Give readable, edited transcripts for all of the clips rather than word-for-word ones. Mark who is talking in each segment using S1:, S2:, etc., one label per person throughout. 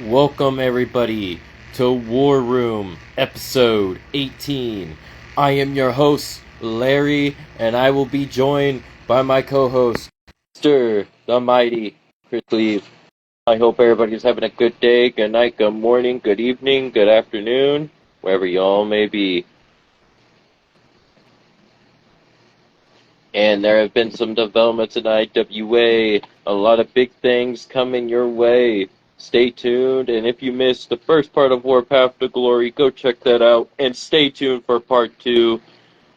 S1: Welcome everybody to Warroom episode 18. I am your host, Larry, and I will be joined by my co-host, Mr. the Mighty Chris Cleve. I hope everybody's having a good day, good night, good morning, good evening, good afternoon, wherever y'all may be. And there have been some developments in IWA, a lot of big things coming your way. Stay tuned, and if you missed the first part of Warpath to Glory, go check that out, and stay tuned for part 2.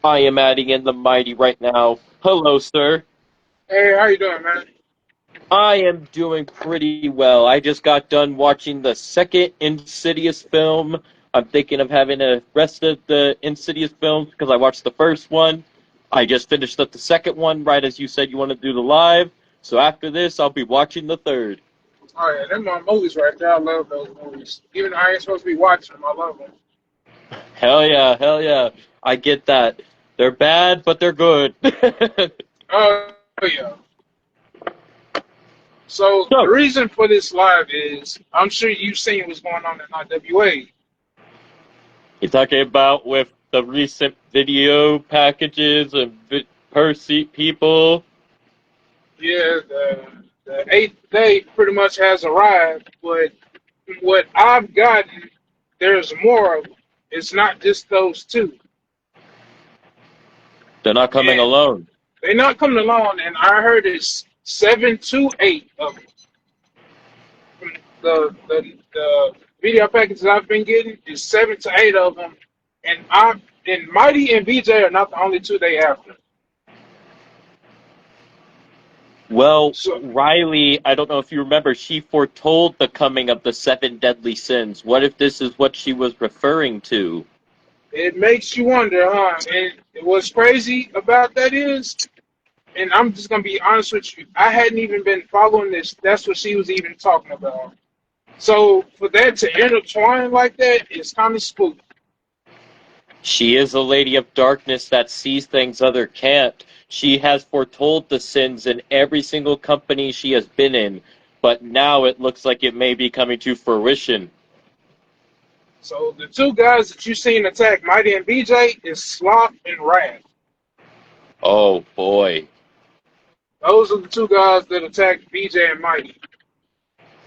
S1: I am adding in the Mighty right now. Hello, sir.
S2: Hey, how you doing, man?
S1: I am doing pretty well. I just got done watching the second Insidious film. I'm thinking of having the rest of the Insidious films because I watched the first one. I just finished up the second one right as you said you want to do the live. So after this, I'll be watching the third.
S2: Oh yeah, them my movies right there. I love those movies. Even though I ain't supposed to be watching them, I love them.
S1: Hell yeah, hell yeah. I get that. They're bad, but they're good.
S2: Oh yeah. So the
S1: So,
S2: reason for this live is I'm sure you've seen what's going on in IWA.
S1: you're talking about with the recent video packages and per seat people.
S2: Yeah, the eighth day pretty much has arrived, but what I've gotten, there's more of them. It's not just those two.
S1: They're not coming
S2: And
S1: alone.
S2: they're not coming along, and I heard it's 7 to 8 of them. The video packages I've been getting is 7 to 8 of them, and Mighty and BJ are not the only two they after.
S1: Well,
S2: So
S1: Riley, I don't know if you remember, she foretold the coming of the seven deadly sins. What if this is what she was referring to?
S2: it makes you wonder, huh? And what's crazy about that is, and I'm just gonna be honest with you, I hadn't even been following this. That's what she was even talking about. So for that to intertwine like that is kind of spooky.
S1: She is a lady of darkness that sees things other can't. She has foretold the sins in every single company she has been in, but now it looks like it may be coming to fruition.
S2: So the two guys that you seen attack Mighty and BJ is Sloth and Wrath.
S1: Oh boy.
S2: Those are the two guys that attacked BJ and Mighty.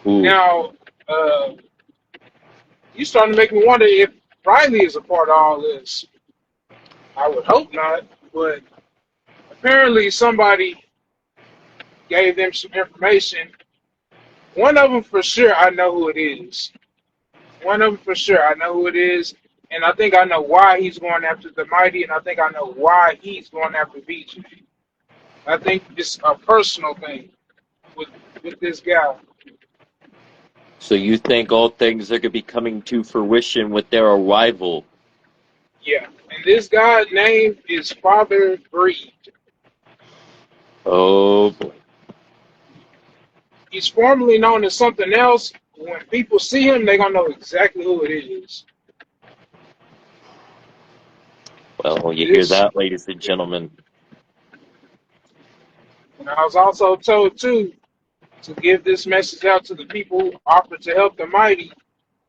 S1: Ooh.
S2: Now, uh, you starting to make me wonder if Riley is a part of all this. I would hope not, but apparently somebody gave them some information. One of them for sure, I know who it is. One of them for sure, I know who it is, and I think I know why he's going after the Mighty, and I think I know why he's going after BJ. I think it's a personal thing with this guy.
S1: So you think all things are going to be coming to fruition with their arrival?
S2: Yeah, and this guy's name is Father Greed.
S1: Oh boy.
S2: He's formerly known as something else. When people see him, they're gonna know exactly who it is.
S1: Well, you hear
S2: This,
S1: that, ladies and gentlemen.
S2: and I was also told too to give this message out to the people who offered to help the mighty.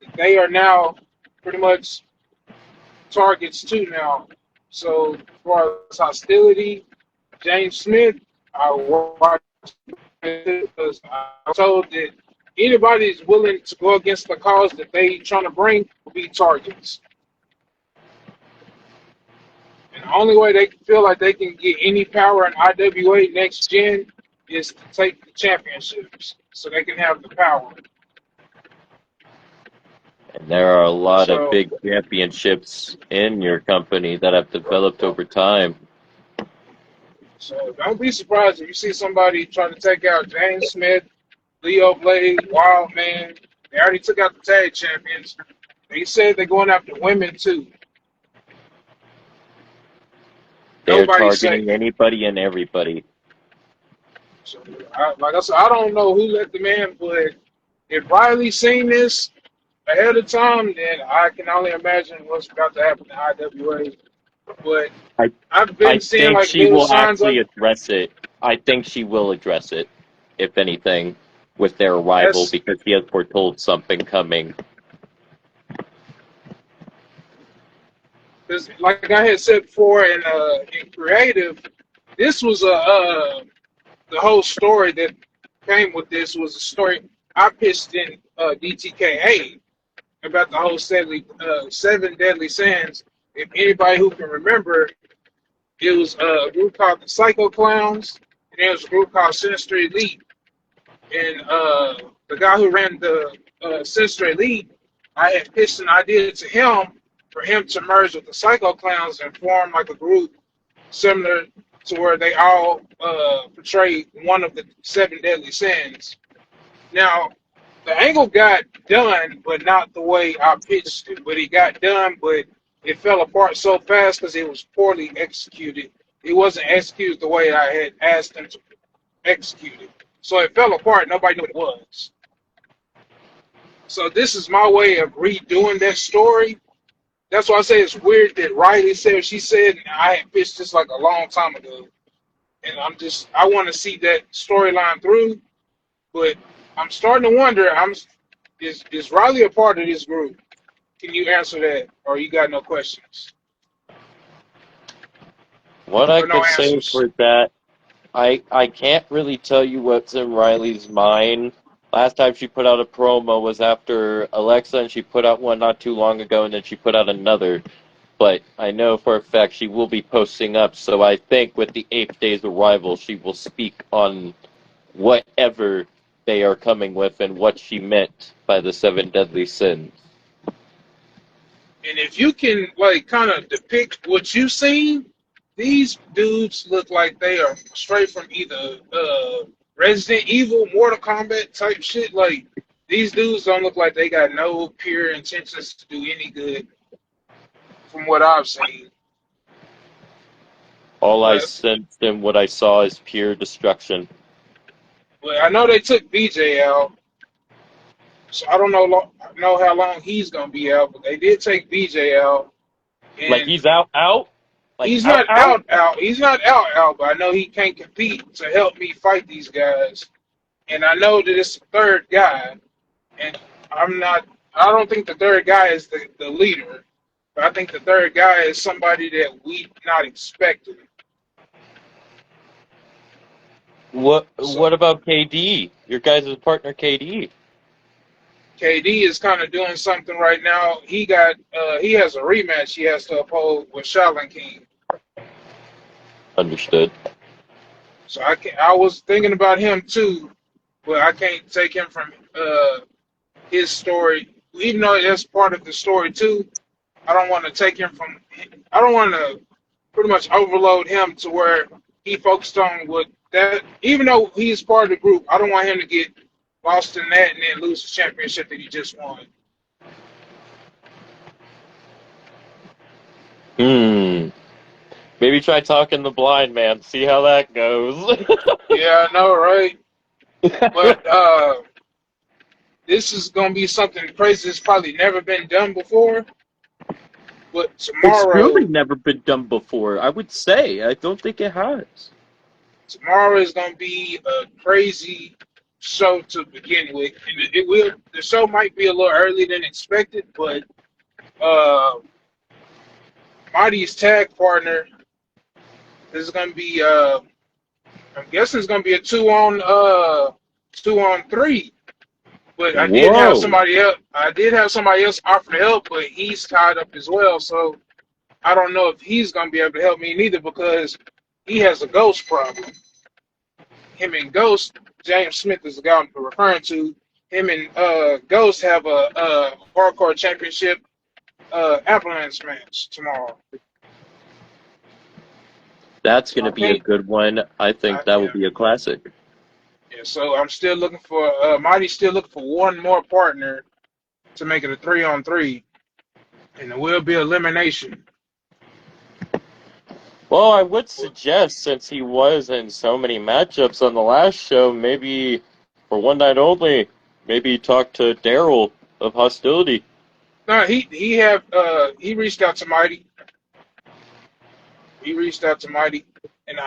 S2: That they are now pretty much targets too now. So as far as hostility, James Smith, I watched because I was told that anybody is willing to go against the cause that they trying to bring will be targets. And the only way they feel like they can get any power in IWA next gen is to take the championships so they can have the power.
S1: And there are a lot of
S2: So
S1: big championships in your company that have developed over time.
S2: so don't be surprised if you see somebody trying to take out James Smith, Leo Blade, Wildman. They already took out the tag champions. They said they're going after women too.
S1: They're
S2: Nobody's safe.
S1: targeting anybody and everybody.
S2: So, like I said, I don't know who let them in, but if Riley seen this ahead of time, then I can only imagine what's about to happen to IWA. But
S1: I
S2: I've
S1: I
S2: been seeing
S1: think
S2: like
S1: she
S2: little
S1: will
S2: signs of
S1: actually
S2: it.
S1: address it. I think she will address it, if anything. with their arrival
S2: That's
S1: because he has foretold something coming.
S2: because, like I had said before, in creative, this was the whole story that came with this was a story I pitched in DTKA about the whole seven deadly sins. If anybody who can remember, it was a group called the Psycho Clowns, and there was a group called Sinister Elite. And the guy who ran the Sinister Elite, I had pitched an idea to him for him to merge with the Psycho Clowns and form like a group similar to where they all portray one of the seven deadly sins. Now, the angle got done, but not the way I pitched it. But it got done, but it fell apart so fast because it was poorly executed. It wasn't executed the way I had asked them to execute it. So it fell apart. Nobody knew what it was. So this is my way of redoing that story. That's why I say it's weird that Riley said what she said, and I had pitched this like a long time ago. And I want to see that storyline through. But I'm starting to wonder, is Riley a part of this group? Can you answer that, or you got no questions
S1: What I
S2: or no
S1: could say
S2: answers?
S1: for that, I can't really tell you what's in Riley's mind. Last time she put out a promo was after Alexa, and she put out one not too long ago, and then she put out another. But I know for a fact she will be posting up, so I think with the 8th day's arrival, she will speak on whatever they are coming with and what she meant by the seven deadly sins.
S2: And if you can like kind of depict what you've seen, these dudes look like they are straight from either Resident Evil, Mortal Kombat type shit. Like these dudes don't look like they got no pure intentions to do any good, from what I've seen.
S1: All I
S2: But
S1: sensed and what I saw is pure destruction.
S2: but I know they took BJ out, so I don't know how long he's gonna be out. But they did take BJ out,
S1: Like
S2: and
S1: he's out? Like
S2: he's
S1: out
S2: not
S1: out?
S2: out. He's not out. But I know he can't compete to help me fight these guys. And I know that it's the third guy, and I'm not. I don't think the third guy is the leader, but I think the third guy is somebody that we not expecting. So
S1: What about KD? Your guys' partner KD?
S2: KD is kind of doing something right now. He has a rematch he has to uphold with Shaolin King.
S1: Understood.
S2: So I was thinking about him too, but I can't take him from his story, even though that's part of the story too. I don't want to take him from. I don't want to pretty much overload him to where he focused on what that. Even though he's part of the group, I don't want him to get lost in that and then lose the championship that he just won.
S1: Hmm. Maybe try talking the blind man. See how that goes.
S2: Yeah, I know, right? But this is gonna be something crazy that's probably never been done before. But
S1: It's really
S2: tomorrow,
S1: never been done before. I would say. I don't think it has.
S2: tomorrow is gonna be a crazy show to begin with, and it will. The show might be a little earlier than expected, but uh, Marty's tag partner is gonna be. I'm guessing it's gonna be a two on three. But I did have
S1: Whoa.
S2: somebody else. I did have somebody else offer to help, but he's tied up as well. So I don't know if he's gonna be able to help me neither because he has a ghost problem. Him and Ghost, James Smith is the guy I'm referring to. Him and Ghost have a hardcore championship ambulance match tomorrow.
S1: That's
S2: So
S1: going to
S2: I
S1: be a
S2: think,
S1: good one. I think that will
S2: yeah,
S1: be a classic.
S2: yeah. So I'm still looking for Mighty's still looking for one more partner to make it a 3-on-3, and it will be elimination.
S1: Well, I would suggest, since he was in so many matchups on the last show, maybe for one night only, maybe talk to Daryl of Hostility.
S2: No, he reached out to Mighty. He reached out to Mighty, and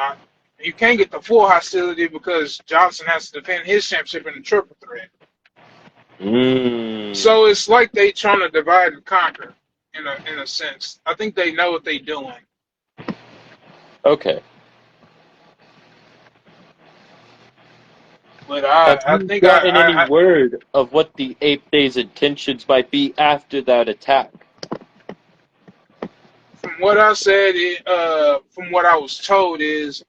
S2: You can't get the full hostility because Johnson has to defend his championship in the triple threat.
S1: Mm.
S2: So it's like they trying to divide and conquer in a sense. I think they know what they're doing.
S1: Okay.
S2: But
S1: Have
S2: I
S1: you
S2: think
S1: gotten any
S2: I
S1: word of what the Ape Day's intentions might be after that attack?
S2: from what I said, from what I was told is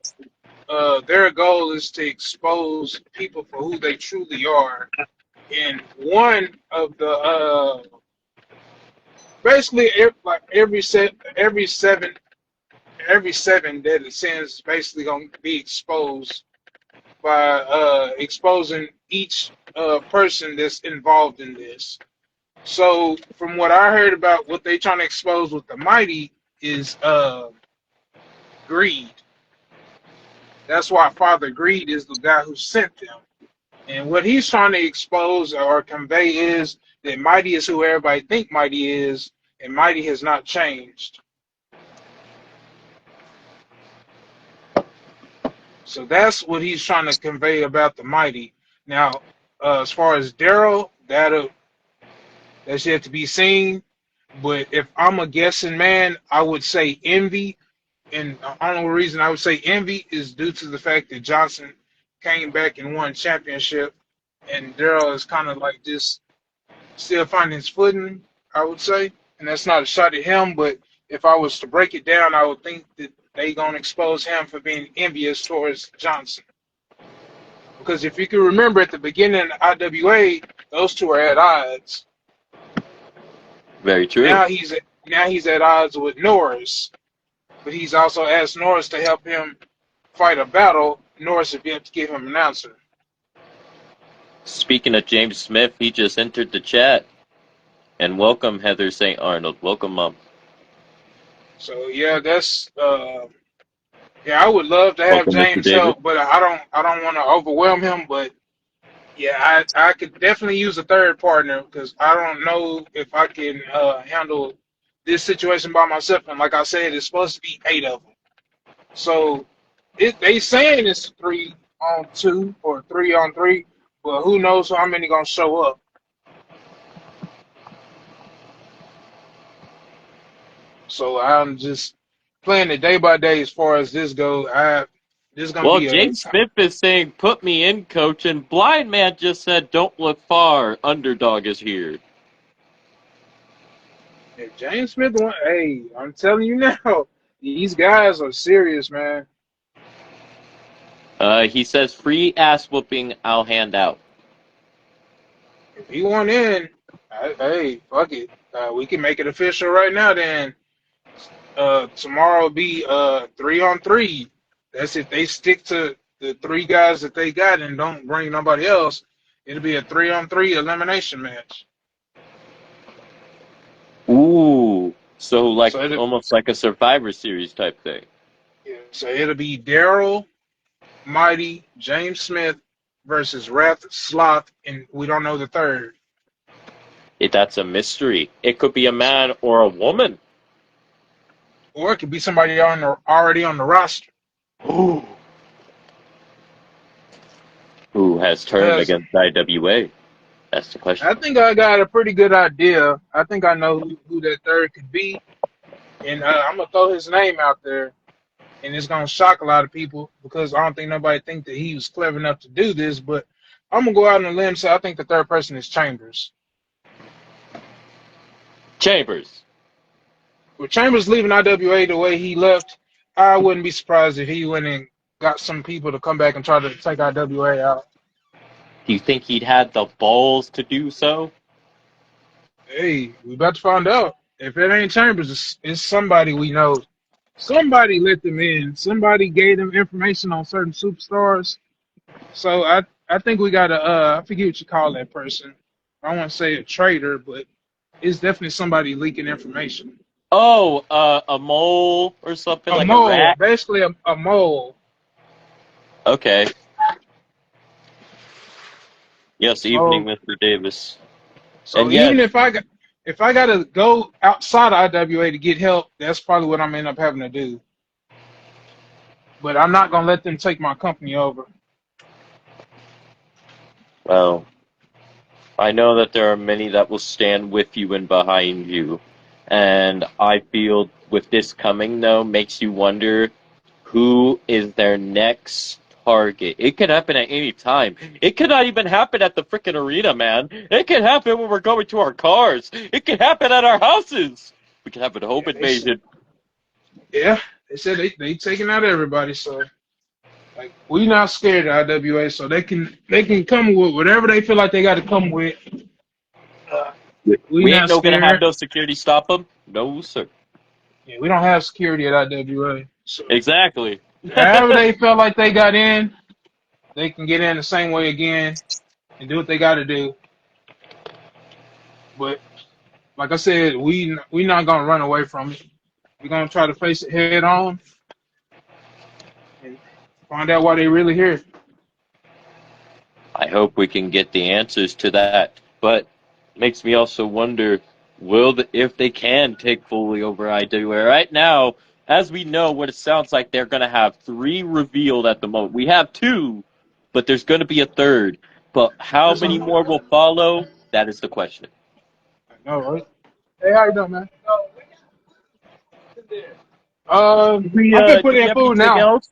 S2: their goal is to expose people for who they truly are. And one of the basically like every seven deadly sins is basically going to be exposed by exposing each person that's involved in this. So from what I heard about what they trying to expose with the mighty is greed. That's why Father Greed is the guy who sent them. And what he's trying to expose or convey is that Mighty is who everybody think Mighty is, and Mighty has not changed. So that's what he's trying to convey about the Mighty. Now, as far as Daryl, that's yet to be seen. But if I'm a guessing man, I would say envy. And the only reason I would say envy is due to the fact that Johnson came back and won championship, and Daryl is kind of like just still finding his footing, I would say. And that's not a shot at him, but if I was to break it down, I would think that they gonna expose him for being envious towards Johnson. Because if you can remember at the beginning of IWA, those two are at odds.
S1: Very true.
S2: Now he's at odds with Norris, but he's also asked Norris to help him fight a battle. Norris would be able to give him an answer.
S1: Speaking of James Smith, he just entered the chat. And welcome, Heather St. Arnold. Welcome, Mom.
S2: So yeah, that's yeah, I would love to have
S1: Welcome, Mr.
S2: James
S1: David.
S2: help, but I don't want to overwhelm him. But yeah, I could definitely use a third partner because I don't know if I can handle this situation by myself. And like I said, it's supposed to be 8 of them. So they saying it's 3-on-2 or 3-on-3, but who knows how many gonna show up. So I'm just playing it day by day as far as this goes. This is gonna
S1: Well,
S2: be a
S1: James Smith is saying, put me in, coach, and Blind Man just said, don't look far. Underdog is here.
S2: if James Smith won. Hey, I'm telling you now, these guys are serious, man.
S1: He says, free ass whooping, I'll hand out.
S2: If he won in, hey, fuck it. We can make it official right now. Then tomorrow will be 3-on-3. That's if they stick to the 3 guys that they got and don't bring nobody else. It'll be a 3-on-3 elimination match.
S1: Ooh. So, like,
S2: So
S1: almost like a Survivor Series type thing.
S2: so it'll be Daryl, Mighty, James Smith versus Wrath, Sloth, and we don't know the third.
S1: That's a mystery. It could be a man or a woman.
S2: Or it could be somebody already on the roster.
S1: Ooh. Who has turned
S2: Because
S1: against IWA? That's the question.
S2: I think I got a pretty good idea. I think I know who that third could be. And I'm going to throw his name out there. And it's going to shock a lot of people because I don't think nobody think that he was clever enough to do this. But I'm going to go out on a limb and say I think the third person is Chambers.
S1: Chambers.
S2: With Chambers leaving IWA the way he left, I wouldn't be surprised if he went and got some people to come back and try to take IWA out.
S1: Do you think he'd had the balls to do so?
S2: Hey, we about to find out. If it ain't Chambers, it's somebody we know. Somebody let them in. Somebody gave them information on certain superstars. So I think we got to, I forget what you call that person. I don't want to say a traitor, but it's definitely somebody leaking information.
S1: Oh, a mole or something,
S2: A
S1: like a
S2: mole,
S1: rat?
S2: basically a mole.
S1: Okay. Yes, evening,
S2: So
S1: Mr. Davis.
S2: so
S1: And
S2: even
S1: yes,
S2: if I gotta go outside of IWA to get help, that's probably what I'm end up having to do. but I'm not gonna let them take my company over.
S1: Well, I know that there are many that will stand with you and behind you. And I feel with this coming, though, makes you wonder who is their next target. It could happen at any time. It could not even happen at the freaking arena, man. It could happen when we're going to our cars. It could happen at our houses. We could have a home
S2: Yeah,
S1: invasion.
S2: they said they taking out everybody. So like we not scared of IWA, so they can come with whatever they feel like they got to come with. Uh, we
S1: We ain't
S2: not
S1: no gonna have
S2: scared.
S1: no security stop them. No, sir.
S2: Yeah, we don't have security at IWA. So
S1: Exactly.
S2: however they felt like they got in, they can get in the same way again and do what they got to do. But like I said, we not gonna run away from it. We're gonna try to face it head on and find out why they really here.
S1: I hope we can get the answers to that. But makes me also wonder, if they can take fully over IWA right now, as we know, what it sounds like they're going to have 3 revealed at the moment. We have 2, but there's going to be a third. But how
S2: This
S1: many
S2: one,
S1: more will follow? That is the question.
S2: I know, right? Hey, how you doing, man? I'm gonna
S1: Do
S2: put
S1: we
S2: in
S1: have
S2: food
S1: anything
S2: now.
S1: else?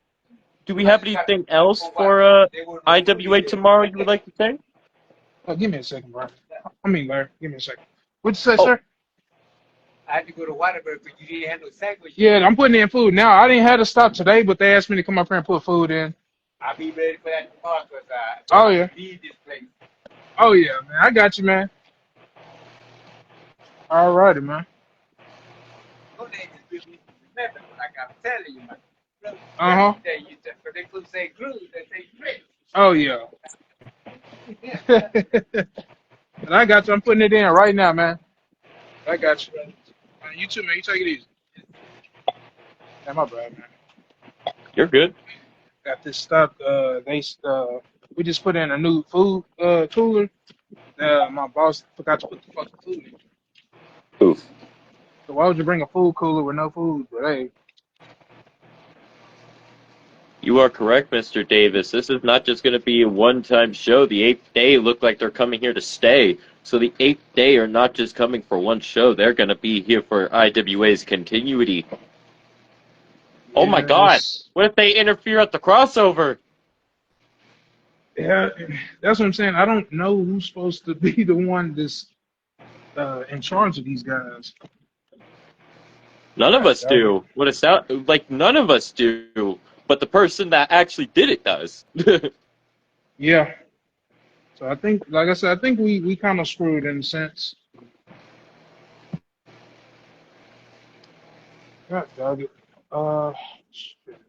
S1: Do we have anything else for IWA tomorrow you would like to say?
S2: Give me a second, bro. I mean, Larry, give me a second. What'd you say,
S1: Oh,
S2: sir? Yeah, I'm putting in food now. I didn't have to stop today, but they asked me to come up here and put food in. Oh yeah. Oh yeah, man. I got you, man. All righty, man. Uh huh. Oh yeah. And I got you. I'm putting it in right now, man. I got you. You too, man. You take it easy. Yeah, my bad, man.
S1: you're good.
S2: Got this stuff. We just put in a new food cooler. My boss forgot to put the fucking food in.
S1: Oof.
S2: So why would you bring a food cooler with no food? But hey,
S1: You are correct, Mr. Davis. This is not just going to be a one-time show. The 8th day look like they're coming here to stay. So the 8th day are not just coming for one show. They're going to be here for IWA's continuity. Oh my God!
S2: yes,
S1: What if they interfere at the crossover?
S2: yeah, that's what I'm saying. I don't know who's supposed to be the one that's in charge of these guys.
S1: None of
S2: God
S1: us
S2: dog it.
S1: do. What it sound like? None of us do. But the person that actually did it does.
S2: Yeah. So I think, like I said, I think we kind of screwed in a sense. God dog it. Shit.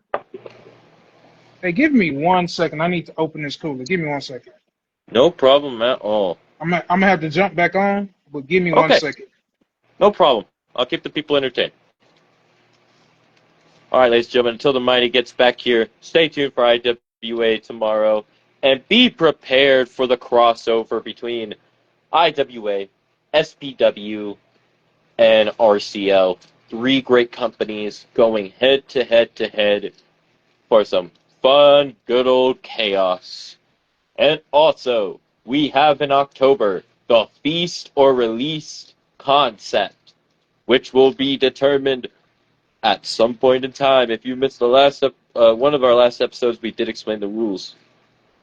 S2: Hey, give me 1 second. I need to open this cooler. Give me 1 second.
S1: No problem at all.
S2: I'm gonna have to jump back on, but give me one
S1: Okay,
S2: second.
S1: no problem. I'll keep the people entertained. All right, ladies and gentlemen, until the Mighty gets back here, stay tuned for IWA tomorrow, and be prepared for the crossover between IWA, SPW, and RCL. 3 great companies going head to head to head for some fun, good old chaos. And also, we have in October the Feast or Release concept, which will be determined at some point in time. If you missed the one of our last episodes, we did explain the rules.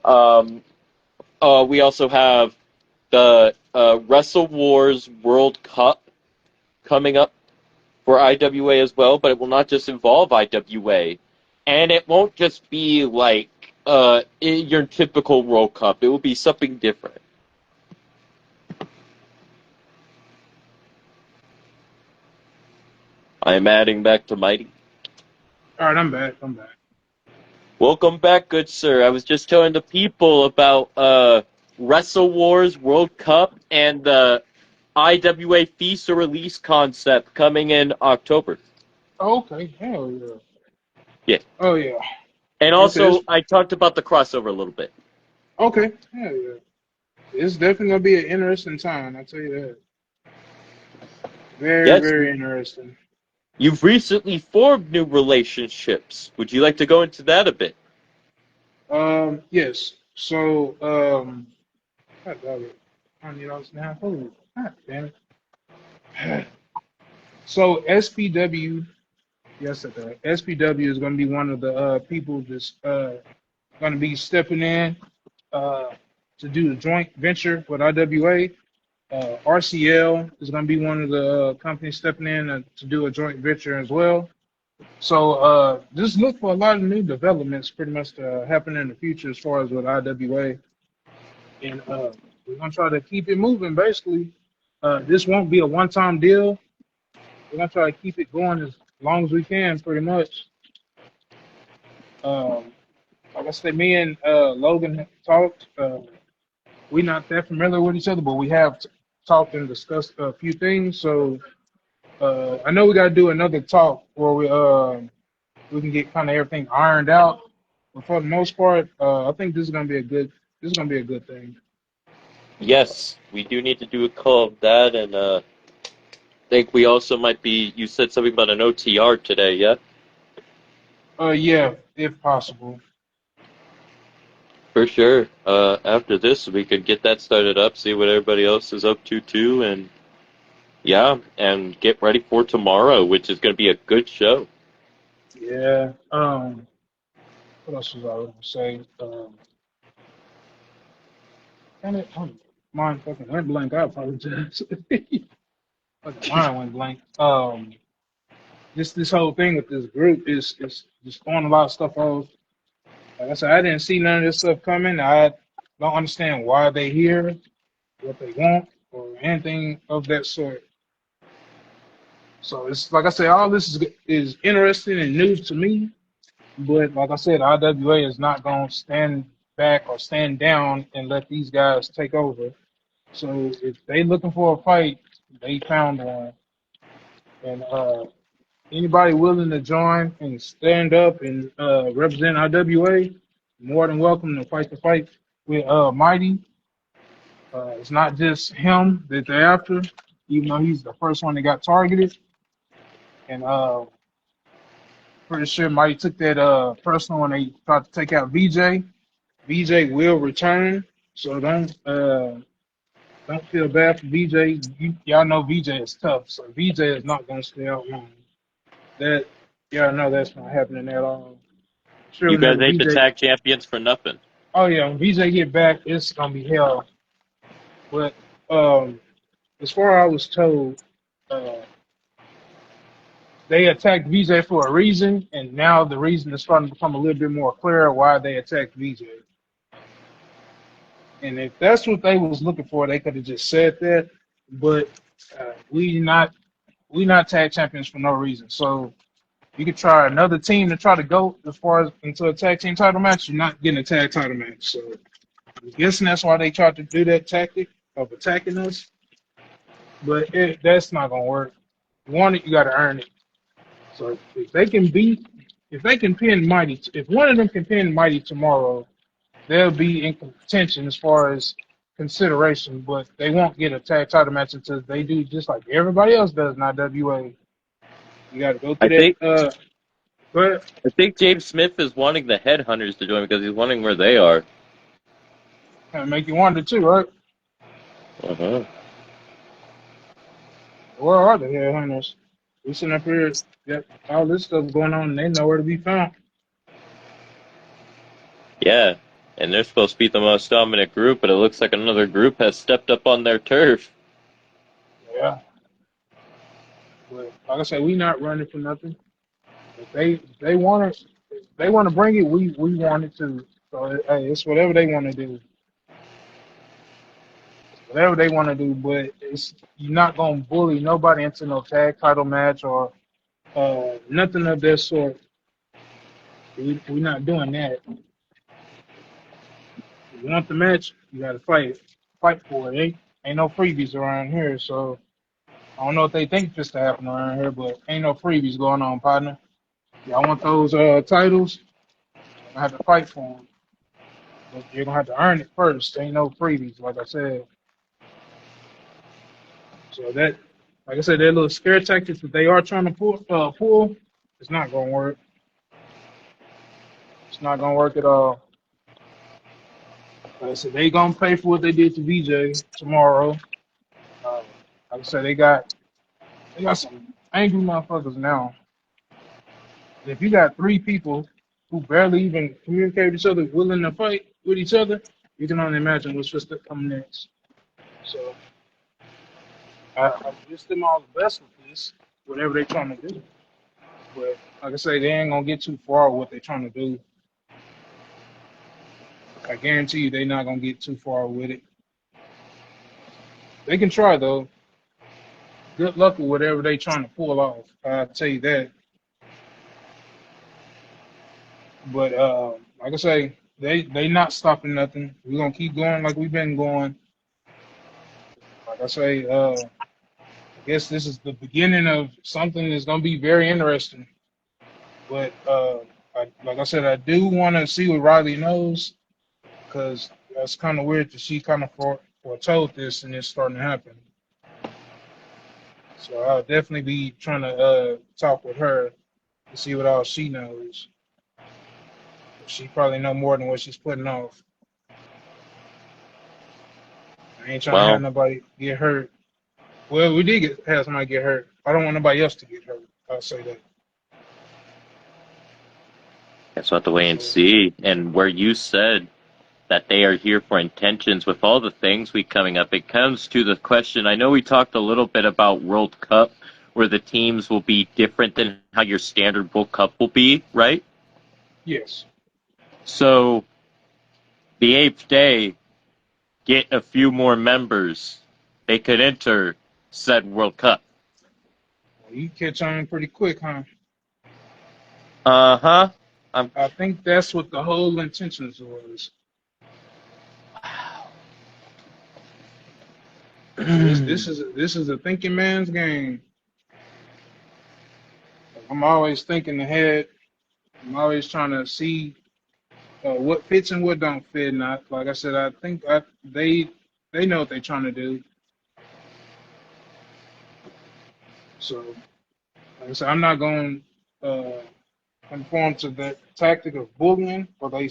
S1: Um, we also have the Wrestle Wars World Cup coming up for IWA as well, but it will not just involve IWA, and it won't just be like your typical World Cup. It will be something different. I am adding back to Mighty.
S2: All right, I'm back. I'm back.
S1: Welcome back, good sir. I was just telling the people about Wrestle Wars World Cup and the IWA Feast or Release concept coming in October.
S2: Oh, okay. Hell yeah.
S1: Yeah.
S2: Oh yeah.
S1: And
S2: Like I said,
S1: also, I talked about the crossover a little bit.
S2: okay. Hell yeah. It's definitely gonna be an interesting time. I tell you that. Very,
S1: Yes,
S2: very interesting.
S1: You've recently formed new relationships. Would you like to go into that a bit?
S2: Yes. So, God dog it. $100 now. Holy, God damn it. So SPW, yes, SPW is going to be one of the people that's going to be stepping in uh, to do the joint venture with IWA. RCL is going to be one of the companies stepping in to do a joint venture as well. So just look for a lot of new developments pretty much to happen in the future as far as with IWA. And we're going to try to keep it moving, basically. This won't be a one-time deal. We're going to try to keep it going as long as we can, pretty much. Um, like I said, me and Logan have talked. We're not that familiar with each other, but we have talked and discussed a few things. So I know we got to do another talk where we can get kind of everything ironed out. But for the most part, I think this is gonna be a good thing.
S1: Yes, we do need to do a call of that, and think we also might be. You said something about an OTR today, yeah?
S2: Yeah, if possible.
S1: For sure. After this, we could get that started up, see what everybody else is up to too, and yeah, and get ready for tomorrow, which is going to be a good show.
S2: Yeah. What else was I gonna say? Damn it, mine fucking went blank. I apologize. Fucking mine went blank. This whole thing with this group is just throwing a lot of stuff off. Like I said, I didn't see none of this stuff coming. I don't understand why they here, what they want, or anything of that sort. So it's like I said, all this is interesting and news to me. But like I said, IWA is not going to stand back or stand down and let these guys take over. So if they looking for a fight, they found one. And anybody willing to join and stand up and represent IWA, more than welcome to fight the fight with Mighty. It's not just him that they're after, even though he's the first one that got targeted. And pretty sure Mighty took that personal when they tried to take out VJ. VJ will return, so don't feel bad for VJ. Y'all know VJ is tough, so VJ is not gonna stay out long. That y'all know that's not happening at all. Sure,
S1: You guys
S2: whenever
S1: ain't the
S2: VJ,
S1: tag champions for nothing.
S2: oh yeah, when VJ get back, it's gonna be hell. But um, as far as I was told, uh, they attacked VJ for a reason, and now the reason is starting to become a little bit more clear why they attacked VJ. And if that's what they was looking for, they could have just said that. But we not tag champions for no reason. So you could try another team to try to go as far as into a tag team title match. You're not getting a tag title match. So I'm guessing that's why they tried to do that tactic of attacking us. But that's not gonna work. You want it, you got to earn it. So if they can pin Mighty, if one of them can pin Mighty tomorrow, they'll be in contention as far as consideration, but they won't get a tag title match until they do just like everybody else does in IWA. You got to go
S1: I
S2: through that.
S1: think
S2: But
S1: I think James Smith is wanting the headhunters to join because he's wondering where they are.
S2: kind of make you wonder too, right?
S1: Uh-huh.
S2: Where are the headhunters? We sitting up here, got all this stuff going on, and they nowhere to be found.
S1: Yeah, and they're supposed to be the most dominant group, but it looks like another group has stepped up on their turf.
S2: Yeah, but like I said, we not running for nothing. If they want to, they want to bring it. We want it to. So hey, it's whatever they want to do. Whatever they want to do, but it's you're not gonna bully nobody into no tag title match or nothing of that sort. We're not doing that. If you want the match, you gotta fight for it. Ain't no freebies around here, so I don't know what they think just to happen around here, but ain't no freebies going on, partner. Y'all want those titles? You're gonna have to fight for them, but you're gonna have to earn it first. Ain't no freebies, like I said. So Like I said, that little scare tactics that they are trying to pull, it's not gonna work. It's not gonna work at all. Like I said, they gonna pay for what they did to VJ tomorrow. Uh, like I said, they got some angry motherfuckers now. And if you got three people who barely even communicate with each other, willing to fight with each other, you can only imagine what's just to come next. So I wish them all the best with this, whatever they're trying to do. But like I say, they ain't gonna get too far with what they're trying to do. I guarantee you, they're not gonna get too far with it. They can try though. Good luck with whatever they're trying to pull off. I'll tell you that. But like I say, they not stopping nothing. We're gonna keep going like we've been going. Like I say, I guess this is the beginning of something that's gonna be very interesting. But like I said, I do want to see what Riley knows because that's kind of weird that she kind of foretold this and it's starting to happen. So I'll definitely be trying to talk with her to see what all she knows. She probably know more than what she's putting off. I ain't trying to have
S1: Well,
S2: nobody get hurt. Well, we did have somebody get hurt. I don't want nobody else to get hurt. I'll say that.
S1: guess we'll have to wait and
S2: So
S1: see. And where you said that they are here for intentions with all the things we coming up, it comes to the question. I know we talked a little bit about World Cup, where the teams will be different than how your standard World Cup will be, right?
S2: yes,
S1: So the eighth day, get a few more members. They could enter said World Cup.
S2: well, you catch on pretty quick, huh?
S1: Uh-huh. I'm
S2: I think that's what the whole intentions was. So this is a thinking man's game. Like, I'm always thinking ahead. I'm always trying to see what fits and what don't fit. And like I said, I think they know what they're trying to do. So like I said, I'm not going to conform to that tactic of bullying or they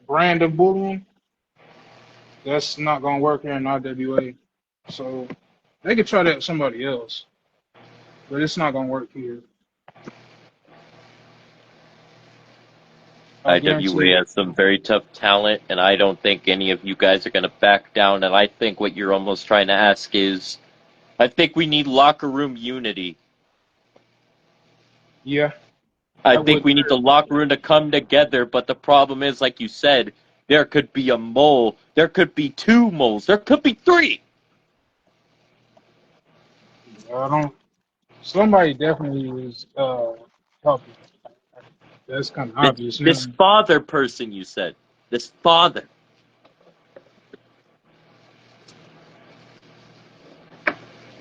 S2: brand of bullying. That's not going to work here in IWA. So they could try that with somebody else, but it's not going to work here. I guarantee
S1: IWA
S2: you.
S1: has some very tough talent, and I don't think any of you guys are going to back down. And I think what you're almost trying to ask is, I think we need locker room unity.
S2: Yeah,
S1: I
S2: that
S1: think
S2: would
S1: we need the
S2: hurt.
S1: locker room to come together, but the problem is, like you said, there could be a mole, there could be two moles, there could be three.
S2: I don't. Somebody definitely was helping. That's kind of
S1: This,
S2: obvious now.
S1: this father person, you said. This father.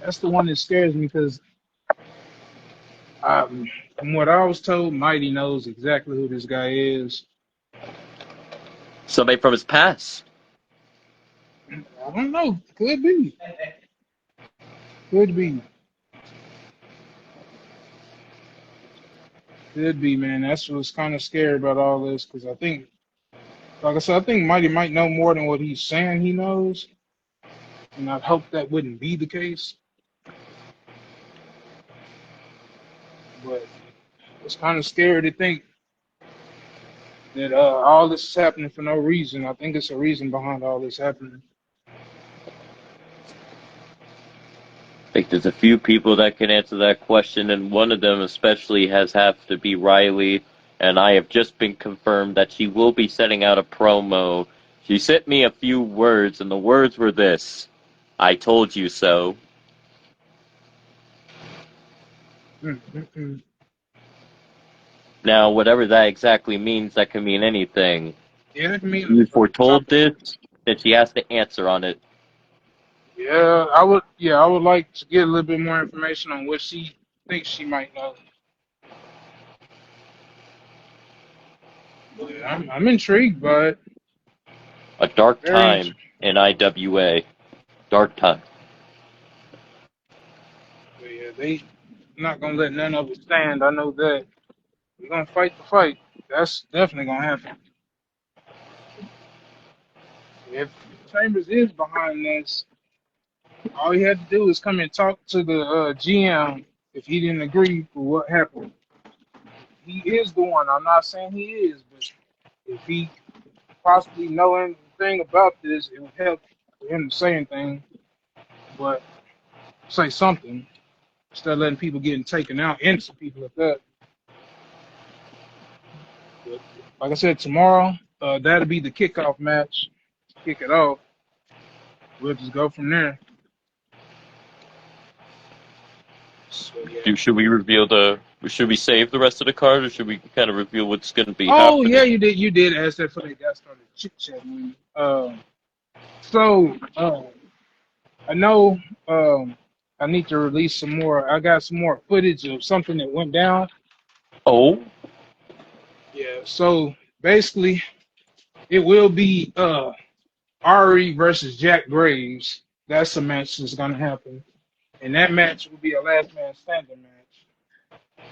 S2: That's the one that scares me because from what I was told, Mighty knows exactly who this guy is.
S1: Somebody from his past.
S2: I don't know. Could be. Could be. Could be, man. That's what's kind of scary about all this because I think, like I said, I think Mighty might know more than what he's saying he knows, and I hope that wouldn't be the case. But it's kind of scary to think that all this is happening for no reason. I think it's a reason behind all this happening.
S1: I think there's a few people that can answer that question, and one of them especially has have to be Riley. And I have just been confirmed that she will be setting out a promo. She sent me a few words, and the words were this: "I told you so."
S2: Mm.
S1: Now, whatever that exactly means, that can mean anything.
S2: Yeah, I mean,
S1: You foretold
S2: something.
S1: this, then she has to answer on it.
S2: Yeah, I would. Yeah, I would like to get a little bit more information on what she thinks she might know. But I'm intrigued by it.
S1: A dark
S2: Very
S1: time
S2: intrigued.
S1: in IWA. Dark time.
S2: Yeah, they not gonna let none of it stand. I know that. We're gonna fight the fight. That's definitely gonna happen. If Chambers is behind this, all he had to do is come and talk to the GM if he didn't agree with what happened. He is the one. I'm not saying he is, but if he possibly know anything about this, it would help for him to say anything, but say something instead of letting people getting taken out, innocent people at that. But like I said, tomorrow, that'll be the kickoff match. Kick it off. We'll just go from there. So yeah.
S1: Should we reveal Should we save the rest of the card, or should we kind of reveal what's going to be
S2: Oh yeah,
S1: happening?
S2: you did ask that for they got started chit chatting. So I know I need to release some more. I got some more footage of something that went down.
S1: Oh,
S2: Yeah. So basically, it will be Ari versus Jack Graves. That's the match that's gonna happen, and that match will be a last man standing match.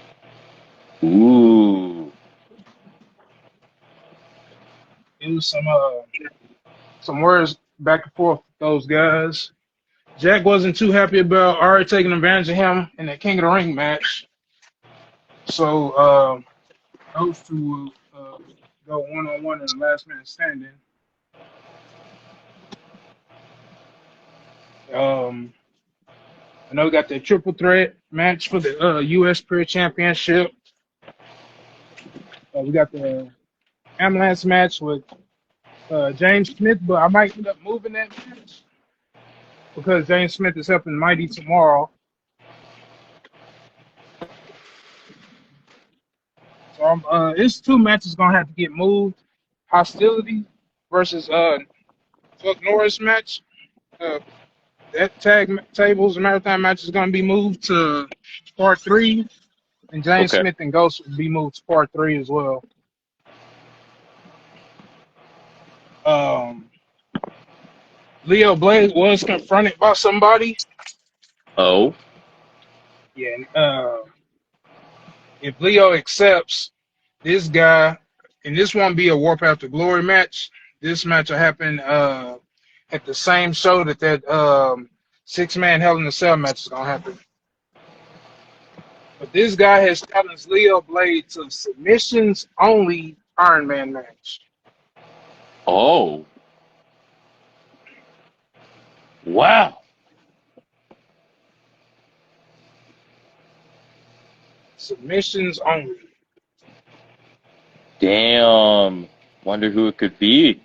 S1: ooh,
S2: It was some words back and forth with those guys. Jack wasn't too happy about Ari taking advantage of him in that King of the Ring match. So those two will go one on one in the last man standing. I know we got the triple threat match for the U.S. Career Championship. We got the ambulance match with James Smith, but I might end up moving that match because James Smith is helping Mighty tomorrow. So it's two matches gonna have to get moved. Hostility versus Chuck Norris match. Uh, that tables and marathon match is gonna be moved to part 3, and James
S1: okay.
S2: Smith and Ghost will be moved to part 3 as well. Um, Leo Blade was confronted by somebody.
S1: Oh,
S2: Yeah, if Leo accepts this guy, and this won't be a Warpath to Glory match. This match will happen at the same show that 6-man Hell in a Cell match is gonna happen. But this guy has challenged Leo Blade to submissions only Iron Man match.
S1: oh, wow.
S2: Submissions only.
S1: Damn. Wonder who it could be.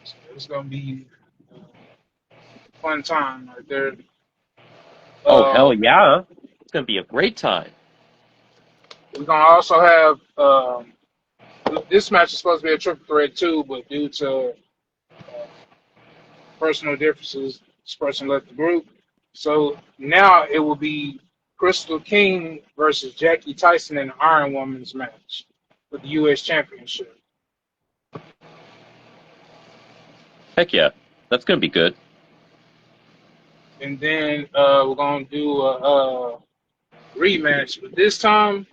S2: So it's gonna be a fun time right there.
S1: Oh, hell
S2: Um,
S1: yeah. It's going to be a great time.
S2: we're gonna also have this match is supposed to be a triple threat too, but due to uh, personal differences, this person left the group. So now it will be Crystal King versus Jackie Tyson in the Iron Woman's match for the U.S. Championship.
S1: Heck yeah. That's going to be good.
S2: And then we're going to do a rematch. But this time,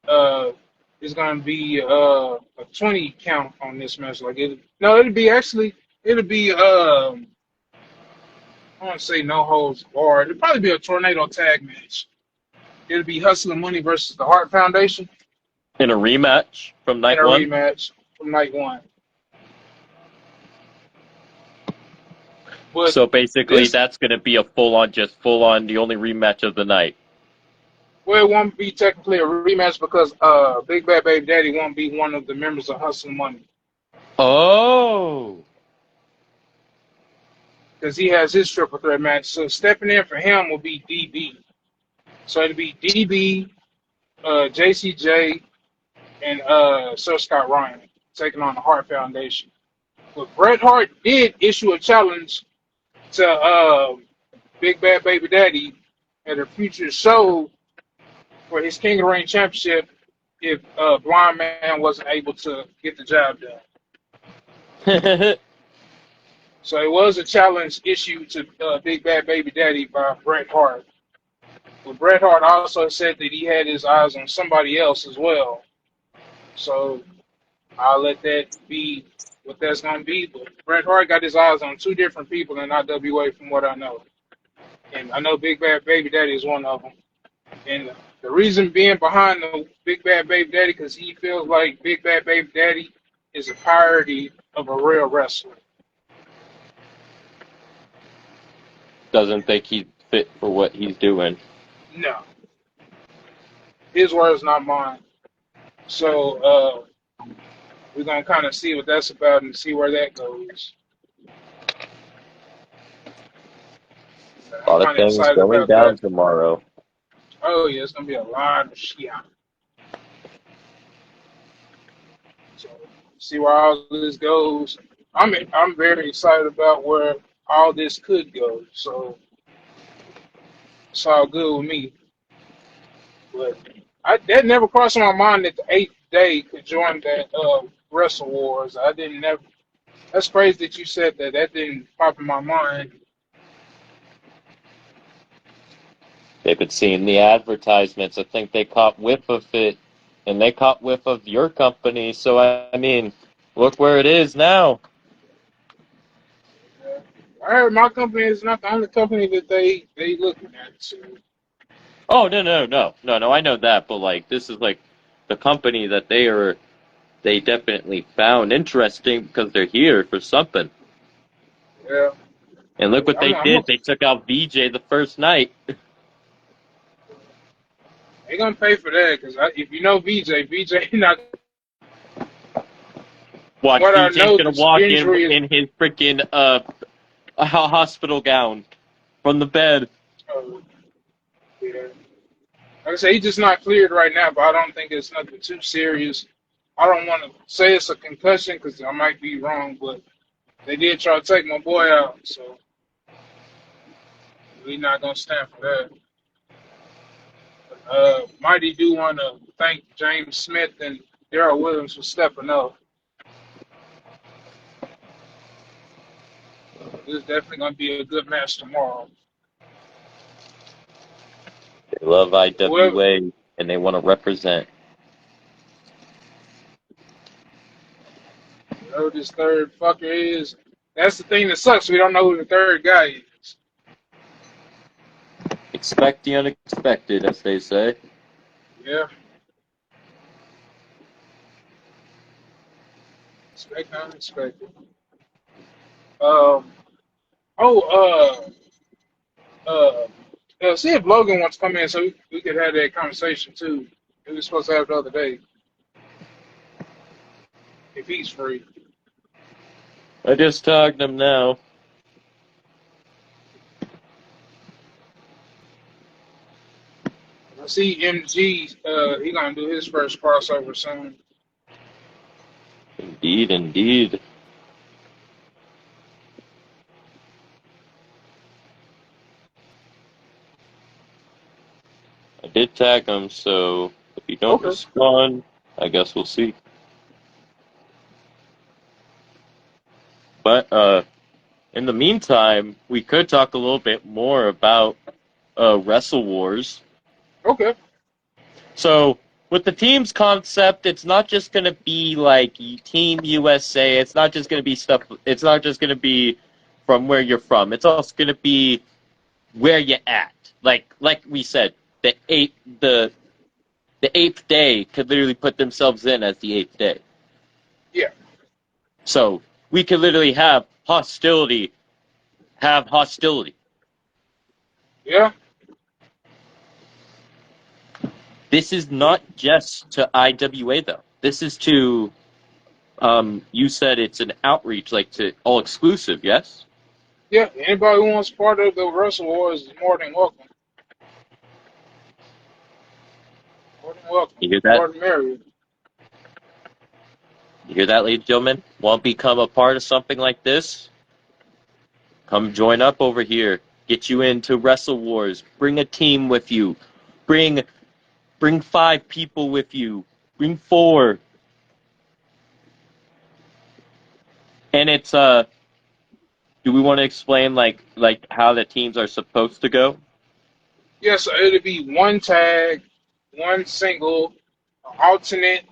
S2: it's going to be a 20 count on this match. It'll be, I want to say no holds barred. It'll probably be a tornado tag match. It'll be Hustling Money versus the Hart Foundation
S1: In a rematch from
S2: in
S1: night
S2: a
S1: one.
S2: rematch from night one. But
S1: So basically,
S2: this,
S1: that's going to be a full on, the only rematch of the night.
S2: well, it won't be technically a rematch because Big Bad Baby Daddy won't be one of the members of Hustling Money
S1: Oh.
S2: because he has his triple threat match. So stepping in for him will be DB. So it'll be DB, JCJ, and Sir Scott Ryan taking on the Hart Foundation. But Bret Hart did issue a challenge to Big Bad Baby Daddy at a future show for his King of the Ring championship if Blind Man wasn't able to get the job done. So it was a challenge issued to Big Bad Baby Daddy by Bret Hart. But Bret Hart also said that he had his eyes on somebody else as well. So I'll let that be what that's going to be. But Bret Hart got his eyes on two different people in IWA from what I know. And I know Big Bad Baby Daddy is one of them. And the reason being behind the Big Bad Baby Daddy, because he feels like Big Bad Baby Daddy is a parody of a real wrestler.
S1: Doesn't think he's fit for what he's doing.
S2: No. His words, not mine. So we're going to kind of see what that's about and see where that goes.
S1: A
S2: I'm
S1: lot of
S2: kind of
S1: things
S2: excited
S1: going
S2: about
S1: down
S2: that.
S1: tomorrow.
S2: Oh, yeah, it's going to be a lot of shit. So see where all this goes. I'm very excited about where all this could go. So it's all good with me. But that never crossed my mind that the eighth day could join that Wrestle Wars. I didn't never. That's crazy that you said that. That didn't pop in my mind.
S1: They've been seeing the advertisements. I think they caught whiff of it, and they caught whiff of your company. So, I mean, look where it is now.
S2: I heard my company is not the only company that they looking at. So
S1: Oh, no, I know that, but, like, this is, like, the company that they definitely found interesting because they're here for something.
S2: yeah,
S1: And look what they
S2: I'm
S1: did. They took out VJ the first night.
S2: they gonna pay for that because if you know VJ not.
S1: Watch,
S2: What I
S1: VJ's
S2: know,
S1: gonna
S2: this
S1: walk
S2: injury is.
S1: in his freaking a hospital gown from the bed.
S2: Yeah. Like I say, he's just not cleared right now, but I don't think it's nothing too serious. I don't want to say it's a concussion because I might be wrong, but they did try to take my boy out, so we're not gonna stand for that. Mighty do want to thank James Smith and Daryl Williams for stepping up. This is definitely gonna be a good match tomorrow.
S1: They love
S2: Whoever,
S1: IWA and they want to represent.
S2: whoever this third fucker is, that's the thing that sucks. We don't know who the third guy is.
S1: Expect the unexpected, as they say.
S2: Yeah, expect unexpected. Um. Oh, see if Logan wants to come in so we could have that conversation too. We were supposed to have it the other day if he's free.
S1: I just tagged them now.
S2: I see MG. He gonna do his first crossover soon.
S1: Indeed, indeed. I did tag him, so if you don't
S2: Okay.
S1: respond, I guess we'll see. But in the meantime, we could talk a little bit more about Wrestle Wars.
S2: Okay.
S1: So with the team's concept, it's not just going to be like Team USA. It's not just going to be stuff. It's not just going to be from where you're from. It's also going to be where you're at. Like we said, the the eighth day could literally put themselves in as the eighth day.
S2: Yeah.
S1: So we could literally have hostility. Have hostility.
S2: Yeah.
S1: This is not just to IWA though. This is to you said it's an outreach, like to all exclusive, yes?
S2: Yeah. Anybody who wants part of the Wrestle Wars is more than welcome. More than welcome.
S1: You hear that?
S2: More than merrier.
S1: You hear that, ladies and gentlemen? Want to become a part of something like this? Come join up over here. Get you into Wrestle Wars. Bring a team with you. Bring 5 people with you. Bring 4. And it's Do we want to explain like how the teams are supposed to go?
S2: Yes, so it'll be one tag, one single, an alternate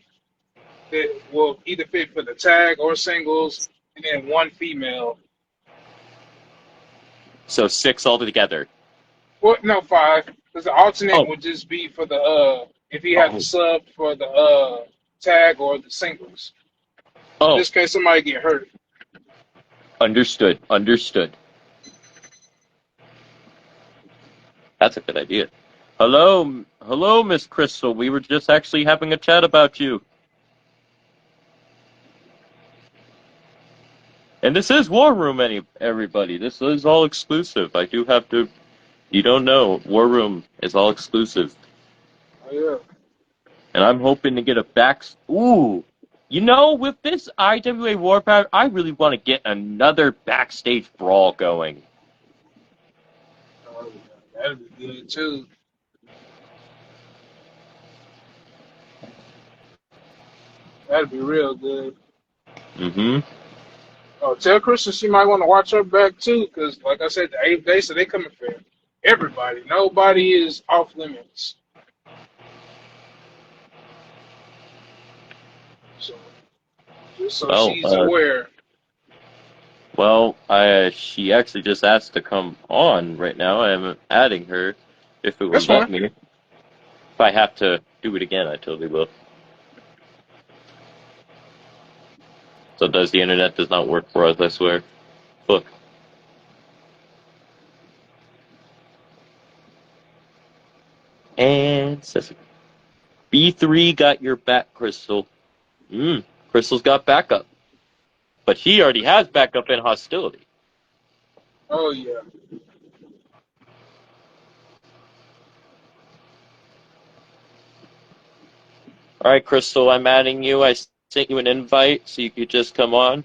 S2: that will either fit for the tag or singles, and then one female.
S1: So 6 altogether.
S2: Well, no, five, because the alternate
S1: Oh,
S2: would just be for the if he had to
S1: oh,
S2: sub for the tag or the singles.
S1: oh.
S2: Just in case somebody get hurt.
S1: Understood. Understood. That's a good idea. Hello, Miss Crystal. We were just actually having a chat about you. And this is War Room, everybody. This is all exclusive. I do have to. You don't know, War Room is all exclusive,
S2: Oh yeah.
S1: and I'm hoping to get a back. Ooh, with this IWA Warpath, I really want to get another backstage brawl going.
S2: Oh, yeah. That'd be good too. That'd be real good.
S1: Mm-hmm.
S2: Oh, tell Kristen she might want to watch her back too, because like I said, the eighth day, so they coming for everybody. Nobody is off limits. So just so
S1: Well,
S2: she's aware.
S1: she actually just asked to come on right now. I'm adding her, if it
S2: That's
S1: would
S2: fine.
S1: let me. If I have to do it again, I totally will. Sometimes the internet does not work for us, I swear. Look. And says B3 got your back, Crystal. Crystal's got backup. But he already has backup in hostility.
S2: Oh yeah.
S1: Alright, Crystal, I'm adding you. I sent you an invite so you could just come on.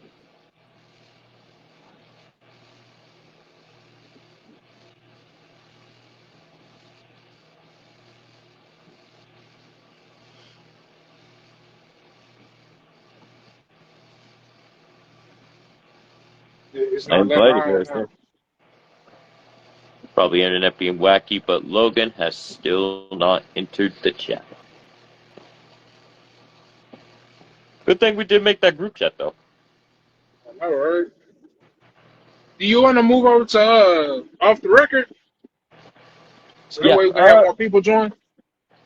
S2: It's
S1: I
S2: not letting
S1: invited
S2: on
S1: her.
S2: now.
S1: Probably internet being wacky, but Logan has still not entered the chat. Good thing we did make that group chat, though.
S2: All right. Do you want to move over to off the record so that
S1: Yeah,
S2: way we can have more people join?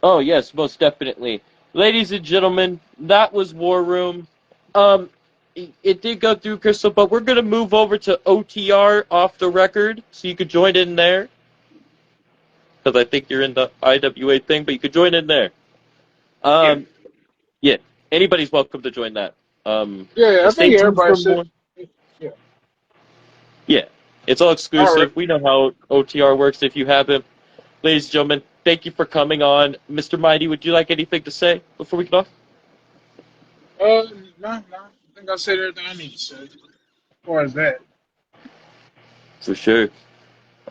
S1: oh, yes, most definitely. Ladies and gentlemen, that was War Room. It did go through, Crystal, but we're going to move over to OTR off the record, so you could join in there. Because I think you're in the IWA thing, but you could join in there.
S2: Yeah.
S1: Yeah, anybody's welcome to join that.
S2: Yeah, I
S1: Stay
S2: think
S1: tuned
S2: everybody
S1: for
S2: said.
S1: more.
S2: Yeah.
S1: Yeah, it's all
S2: All right.
S1: exclusive. We know how OTR works if you haven't. Ladies and gentlemen, thank you for coming on. Mr. Mighty, would you like anything to say before we get off?
S2: No. I think I said everything I need to say as far as that.
S1: For sure.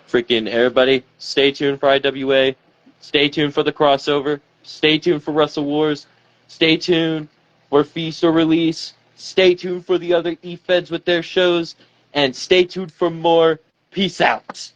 S1: Freaking everybody, stay tuned for IWA. Stay tuned for the crossover. Stay tuned for Wrestle Wars. Stay tuned for Feast or Release. Stay tuned for the other E-Feds with their shows. And stay tuned for more. Peace out.